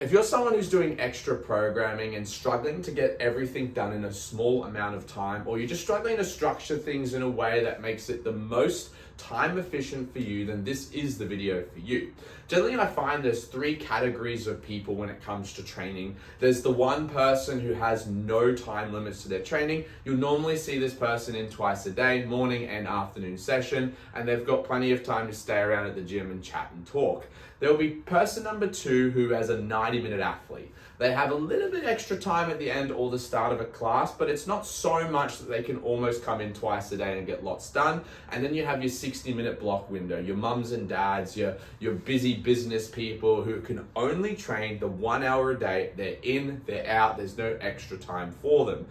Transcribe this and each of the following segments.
If you're someone who's doing extra programming and struggling to get everything done in a small amount of time, or you're just struggling to structure things in a way that makes it the most time efficient for you, then this is the video for you. Generally, I find there's three categories of people when it comes to training. There's the one person who has no time limits to their training. You'll normally see this person in twice a day, morning and afternoon session, and they've got plenty of time to stay around at the gym and chat and talk. There'll be person number two who has a 90-minute athlete. They have a little bit extra time at the end or the start of a class, but it's not so much that they can almost come in twice a day and get lots done. And then you have your 60-minute block window, your mums and dads, your busy business people who can only train the 1 hour a day. They're in, they're out, there's no extra time for them.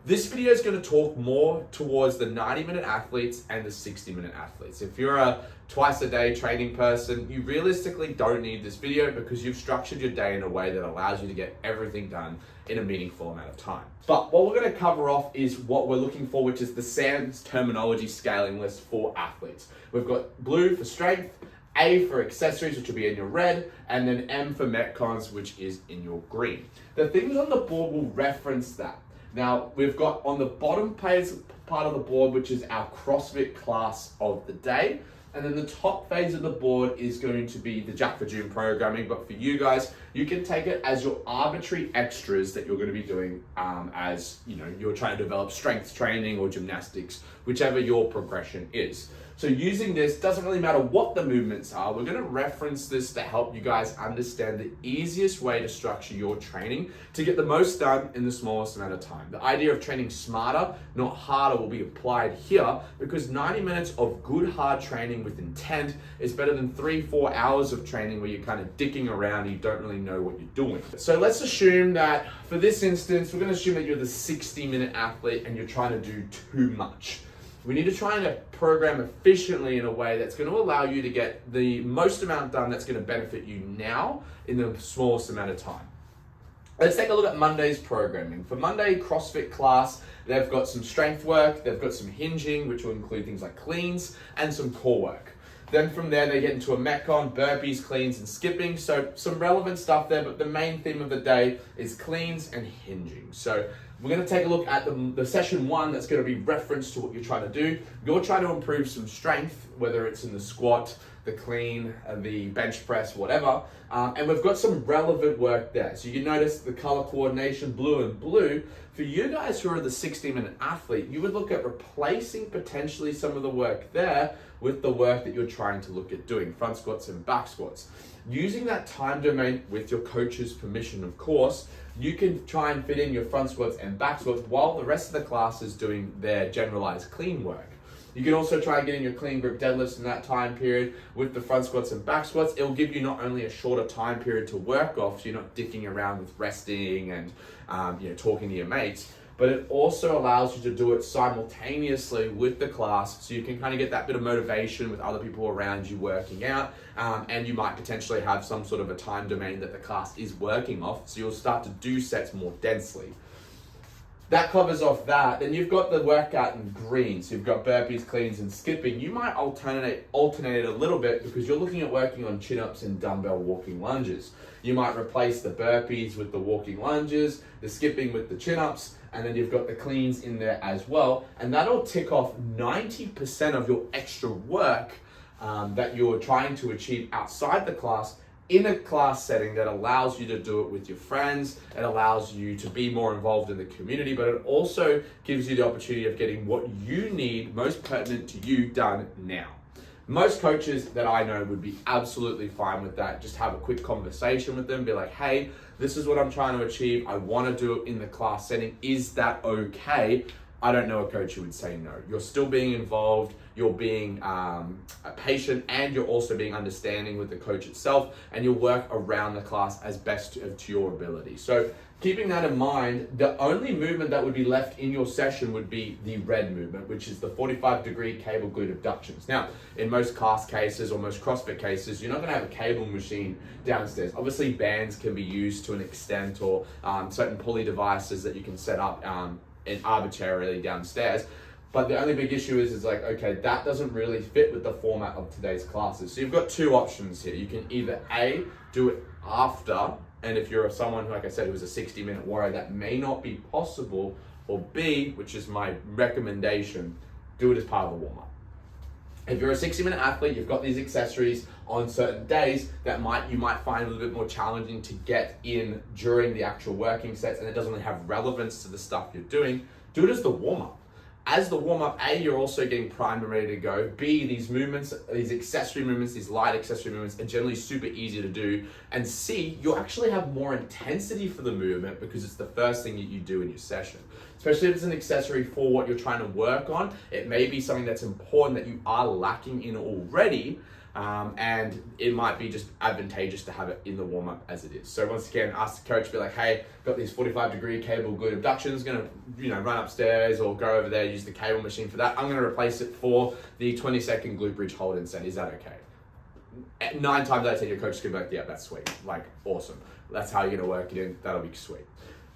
This video is going to talk more towards the 90-minute athletes and the 60-minute athletes. If you're a twice a day training person, you realistically don't need this video because you've structured your day in a way that allows you to get everything done in a meaningful amount of time. But what we're going to cover off is what we're looking for, which is the S.A.M's terminology scaling list for athletes. We've got blue for strength, A for accessories, which will be in your red, and then M for Metcons, which is in your green. The things on the board will reference that. Now, we've got on the bottom page part of the board, which is our CrossFit class of the day. And then the top phase of the board is going to be the Jack for June programming. But for you guys, you can take it as your arbitrary extras that you're going to be doing as you're trying to develop strength training or gymnastics, whichever your progression is. So using this, doesn't really matter what the movements are, we're gonna reference this to help you guys understand the easiest way to structure your training to get the most done in the smallest amount of time. The idea of training smarter, not harder, will be applied here because 90 minutes of good hard training with intent is better than 3-4 hours of training where you're kind of dicking around and you don't really know what you're doing. So let's assume that for this instance, we're gonna assume that you're the 60-minute athlete and you're trying to do too much. We need to try and program efficiently in a way that's going to allow you to get the most amount done that's going to benefit you now in the smallest amount of time. Let's take a look at Monday's programming. For Monday CrossFit class, they've got some strength work, they've got some hinging, which will include things like cleans, and some core work. Then from there, they get into a Metcon, burpees, cleans, and skipping. So some relevant stuff there, but the main theme of the day is cleans and hinging. So we're going to take a look at the session one that's going to be referenced to what you're trying to do. You're trying to improve some strength, whether it's in the squat, the clean, the bench press, whatever. And we've got some relevant work there. So you can notice the color coordination, blue and blue. For you guys who are the 60-minute athlete, you would look at replacing potentially some of the work there with the work that you're trying to look at doing, front squats and back squats. Using that time domain with your coach's permission, of course, you can try and fit in your front squats and back squats while the rest of the class is doing their generalized clean work. You can also try and get in your clean grip deadlifts in that time period with the front squats and back squats. It'll give you not only a shorter time period to work off, so you're not dicking around with resting and talking to your mates, but it also allows you to do it simultaneously with the class, so you can kind of get that bit of motivation with other people around you working out, and you might potentially have some sort of a time domain that the class is working off, so you'll start to do sets more densely. That covers off that. Then you've got the workout in green. So you've got burpees, cleans, and skipping. You might alternate it a little bit because you're looking at working on chin-ups and dumbbell walking lunges. You might replace the burpees with the walking lunges, the skipping with the chin-ups, and then you've got the cleans in there as well. And that'll tick off 90% of your extra work that you're trying to achieve outside the class in a class setting that allows you to do it with your friends. It allows you to be more involved in the community, but it also gives you the opportunity of getting what you need most pertinent to you done now. Most coaches that I know would be absolutely fine with that. Just have a quick conversation with them, be like, hey, this is what I'm trying to achieve. I want to do it in the class setting. Is that okay? I don't know a coach who would say no. You're still being involved, you're being a patient, and you're also being understanding with the coach itself, and you'll work around the class as best to your ability. So keeping that in mind, the only movement that would be left in your session would be the red movement, which is the 45-degree cable glute abductions. Now, in most class cases or most CrossFit cases, you're not gonna have a cable machine downstairs. Obviously, bands can be used to an extent, or certain pulley devices that you can set up and arbitrarily downstairs. But the only big issue is like, okay, that doesn't really fit with the format of today's classes. So you've got two options here. You can either A, do it after And if you're someone, like I said, who's a 60-minute warrior, that may not be possible. Or B, which is my recommendation, do it as part of the warm-up. If you're a 60-minute athlete, you've got these accessories on certain days that you might find a little bit more challenging to get in during the actual working sets, and it doesn't really have relevance to the stuff you're doing. Do it as the warm-up. As the warm-up, A, you're also getting primed and ready to go. B, these movements, these accessory movements, these light accessory movements are generally super easy to do. And C, you'll actually have more intensity for the movement because it's the first thing that you do in your session. Especially if it's an accessory for what you're trying to work on, it may be something that's important that you are lacking in already. And it might be just advantageous to have it in the warm-up as it is. So once again, ask the coach, be like, hey, got these 45-degree cable glute abductions, gonna run upstairs or go over there, use the cable machine for that. I'm gonna replace it for the 20-second glute bridge hold and set. Is that okay? 9 times out of 10, your coach is gonna be like, yeah, that's sweet. Like, awesome. That's how you're gonna work it in. That'll be sweet.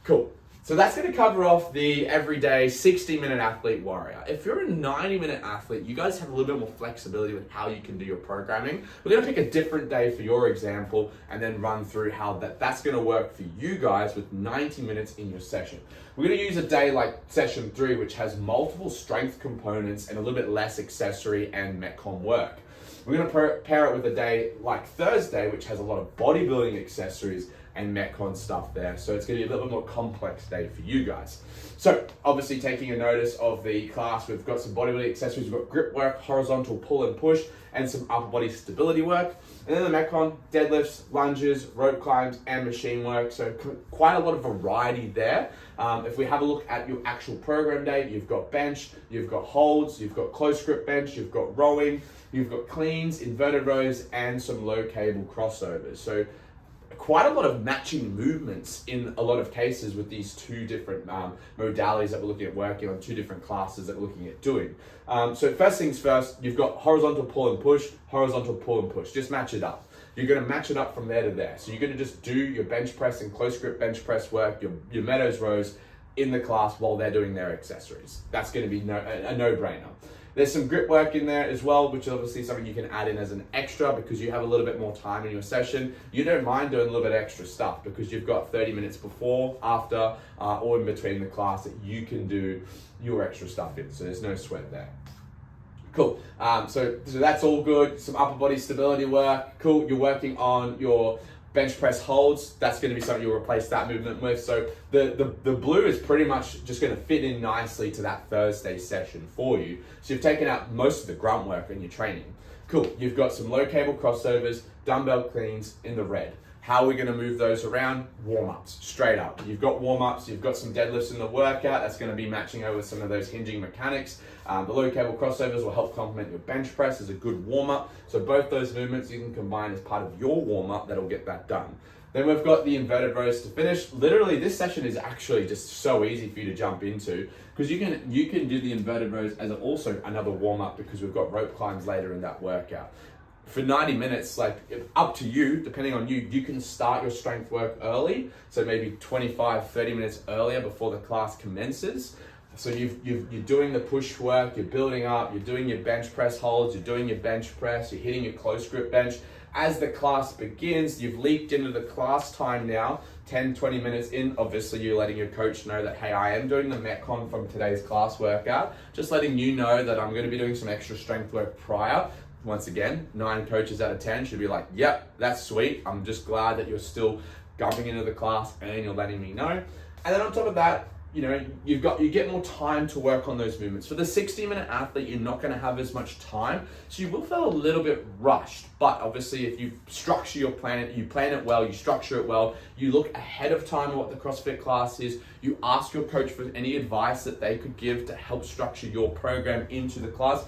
Cool. So that's going to cover off the everyday 60-minute athlete warrior. If you're a 90-minute athlete, you guys have a little bit more flexibility with how you can do your programming. We're going to pick a different day for your example and then run through how that's going to work for you guys with 90 minutes in your session. We're going to use a day like session 3, which has multiple strength components and a little bit less accessory and Metcon work. We're going to pair it with a day like Thursday, which has a lot of bodybuilding accessories and Metcon stuff there. So it's going to be a little bit more complex day for you guys. So obviously taking a notice of the class, we've got some bodybuilding accessories, we've got grip work, horizontal pull and push, and some upper body stability work. And then the Metcon, deadlifts, lunges, rope climbs, and machine work. So quite a lot of variety there. If we have a look at your actual program day, you've got bench, you've got holds, you've got close grip bench, you've got rowing, you've got cleans, inverted rows, and some low cable crossovers. So quite a lot of matching movements in a lot of cases with these 2 different modalities that we're looking at working on, 2 different classes that we're looking at doing. So first things first, you've got horizontal pull and push, horizontal pull and push. Just match it up. You're going to match it up from there to there. So you're going to just do your bench press and close grip bench press work, your Meadows rows in the class while they're doing their accessories. That's going to be a no-brainer. There's some grip work in there as well, which is obviously something you can add in as an extra because you have a little bit more time in your session. You don't mind doing a little bit of extra stuff because you've got 30 minutes before, after, or in between the class that you can do your extra stuff in. So there's no sweat there. Cool. So that's all good. Some upper body stability work. Cool. You're working on your bench press holds. That's going to be something you'll replace that movement with. So the blue is pretty much just going to fit in nicely to that Thursday session for you. So you've taken out most of the grunt work in your training. Cool. You've got some low cable crossovers, dumbbell cleans in the red. How are we going to move those around? Warm-ups, straight up. You've got warm-ups, you've got some deadlifts in the workout. That's going to be matching over some of those hinging mechanics. The low cable crossovers will help complement your bench press as a good warm-up. So both those movements you can combine as part of your warm-up that'll get that done. Then we've got the inverted rows to finish. Literally, this session is actually just so easy for you to jump into because you can do the inverted rows as also another warm-up because we've got rope climbs later in that workout. For 90 minutes, like up to you, depending on you, you can start your strength work early. So maybe 25, 30 minutes earlier before the class commences. So you're doing the push work, you're building up, you're doing your bench press holds, you're doing your bench press, you're hitting your close grip bench. As the class begins, you've leaked into the class time now, 10, 20 minutes in. Obviously, you're letting your coach know that, hey, I am doing the Metcon from today's class workout. Just letting you know that I'm going to be doing some extra strength work prior. Once again, 9 coaches out of 10 should be like, yep, that's sweet. I'm just glad that you're still jumping into the class and you're letting me know. And then on top of that, you get more time to work on those movements. For the 60-minute athlete, you're not going to have as much time, so you will feel a little bit rushed. But obviously, if you structure your plan, you plan it well, you structure it well, you look ahead of time at what the CrossFit class is, you ask your coach for any advice that they could give to help structure your program into the class,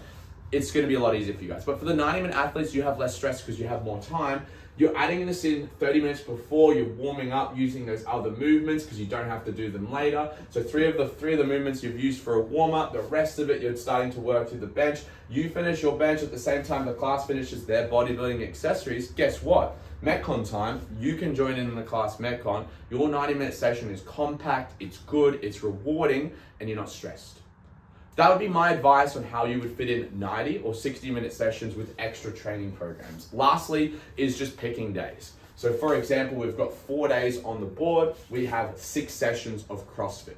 it's going to be a lot easier for you guys. But for the 90-minute athletes, you have less stress because you have more time. You're adding this in 30 minutes before, you're warming up using those other movements because you don't have to do them later. So three of the movements you've used for a warm-up, the rest of it you're starting to work through the bench. You finish your bench at the same time the class finishes their bodybuilding accessories. Guess what? Metcon time, you can join in the class Metcon. Your 90-minute session is compact, it's good, it's rewarding, and you're not stressed. That would be my advice on how you would fit in 90 or 60-minute sessions with extra training programs. Lastly is just picking days. So for example, we've got 4 days on the board. We have 6 sessions of CrossFit.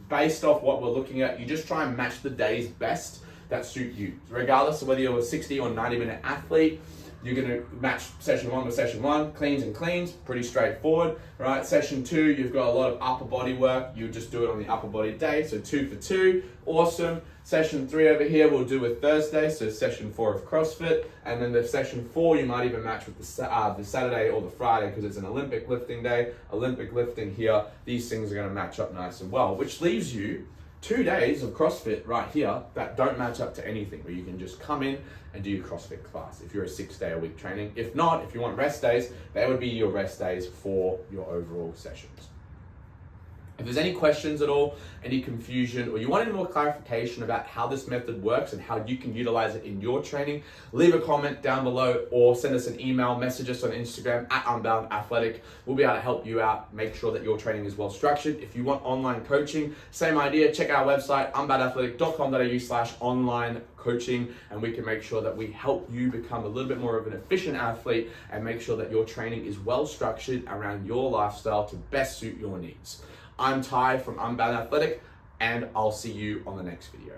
Based off what we're looking at, you just try and match the days best that suit you. Regardless of whether you're a 60 or 90-minute athlete, you're gonna match session 1 with session 1, cleans and cleans, pretty straightforward, right? Session 2, you've got a lot of upper body work, you just do it on the upper body day, so 2 for 2, awesome. Session 3 over here, we'll do with Thursday, so session 4 of CrossFit, and then the session 4, you might even match with the Saturday or the Friday, because it's an Olympic lifting day, Olympic lifting here, these things are gonna match up nice and well, which leaves you 2 days of CrossFit right here that don't match up to anything, where you can just come in and do your CrossFit class if you're a 6-day-a-week training. If not, if you want rest days, they would be your rest days for your overall sessions. If there's any questions at all, any confusion, or you want any more clarification about how this method works and how you can utilize it in your training, leave a comment down below or send us an email, message us on Instagram at Unbound Athletic. We'll be able to help you out, make sure that your training is well structured. If you want online coaching, same idea, check our website, unboundathletic.com.au/online coaching, and we can make sure that we help you become a little bit more of an efficient athlete and make sure that your training is well structured around your lifestyle to best suit your needs. I'm Ty from Unbound Athletic, and I'll see you on the next video.